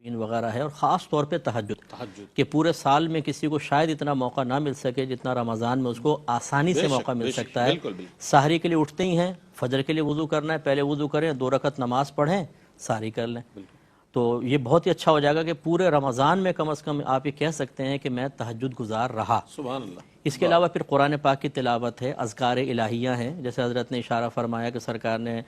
وغیرہ ہے، اور خاص طور پہ تہجد کہ پورے سال میں کسی کو شاید اتنا موقع نہ مل سکے جتنا رمضان میں اس کو آسانی سے موقع مل سکتا ہے۔ سحری کے لیے اٹھتے ہی ہیں، فجر کے لیے وضو کرنا ہے، پہلے وضو کریں، 2 رکعت نماز پڑھیں، سحری کر لیں، تو یہ بہت ہی اچھا ہو جائے گا کہ پورے رمضان میں کم از کم آپ یہ کہہ سکتے ہیں کہ میں تہجد گزار رہا۔ سبحان اللہ۔ اس کے علاوہ پھر قرآن پاک کی تلاوت ہے، اذکار الہیہ ہیں، جیسے حضرت نے اشارہ فرمایا کہ سرکار نے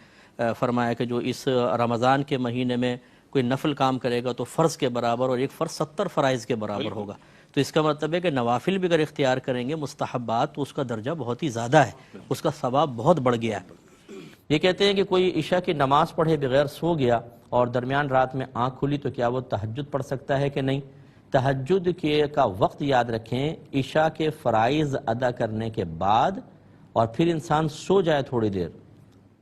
فرمایا کہ جو اس رمضان کے مہینے میں کوئی نفل کام کرے گا تو فرض کے برابر، اور ایک فرض 70 فرائض کے برابر ہوگا، تو اس کا مطلب ہے کہ نوافل بھی اگر اختیار کریں گے، مستحبات، تو اس کا درجہ بہت ہی زیادہ ہے، اس کا ثواب بہت بڑھ گیا ہے۔ یہ کہتے ہیں کہ کوئی عشاء کی نماز پڑھے بغیر سو گیا اور درمیان رات میں آنکھ کھلی تو کیا وہ تہجد پڑھ سکتا ہے کہ نہیں؟ تہجد کا وقت یاد رکھیں، عشاء کے فرائض ادا کرنے کے بعد اور پھر انسان سو جائے تھوڑی دیر،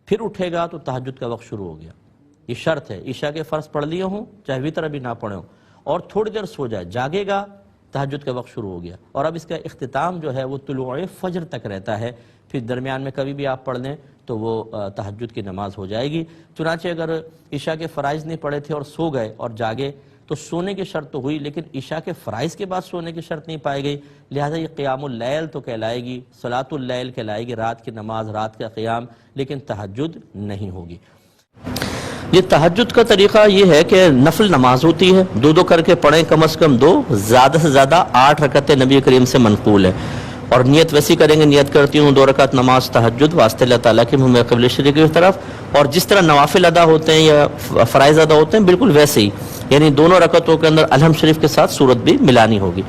پھر اٹھے گا تو تہجد کا وقت شروع ہو گیا۔ یہ شرط ہے، عشاء کے فرض پڑھ لیے ہوں چاہے وتر بھی نہ پڑھے ہوں، اور تھوڑی دیر سو جائے، جاگے گا، تہجد کا وقت شروع ہو گیا۔ اور اب اس کا اختتام جو ہے وہ طلوع فجر تک رہتا ہے، پھر درمیان میں کبھی بھی آپ پڑھ لیں تو وہ تہجد کی نماز ہو جائے گی۔ چنانچہ اگر عشاء کے فرائض نہیں پڑھے تھے اور سو گئے اور جاگے تو سونے کی شرط تو ہوئی، لیکن عشاء کے فرائض کے بعد سونے کی شرط نہیں پائی گئی، لہذا یہ قیام اللیل تو کہلائے گی، صلاۃ اللیل کہلائے گی، رات کی نماز، رات کا قیام، لیکن تہجد نہیں ہوگی۔ یہ تہجد کا طریقہ یہ ہے کہ نفل نماز ہوتی ہے، 2 کر کے پڑھیں، کم از کم 2، زیادہ سے زیادہ 8 رکعتیں نبی کریم سے منقول ہے، اور نیت ویسی کریں گے، نیت کرتی ہوں 2 رکعت نماز تہجد واسطے اللہ تعالیٰ کے منہ قبلہ شریف کی طرف، اور جس طرح نوافل ادا ہوتے ہیں یا فرائض ادا ہوتے ہیں بالکل ویسے ہی، یعنی دونوں رکعتوں کے اندر الحمد شریف کے ساتھ سورت بھی ملانی ہوگی۔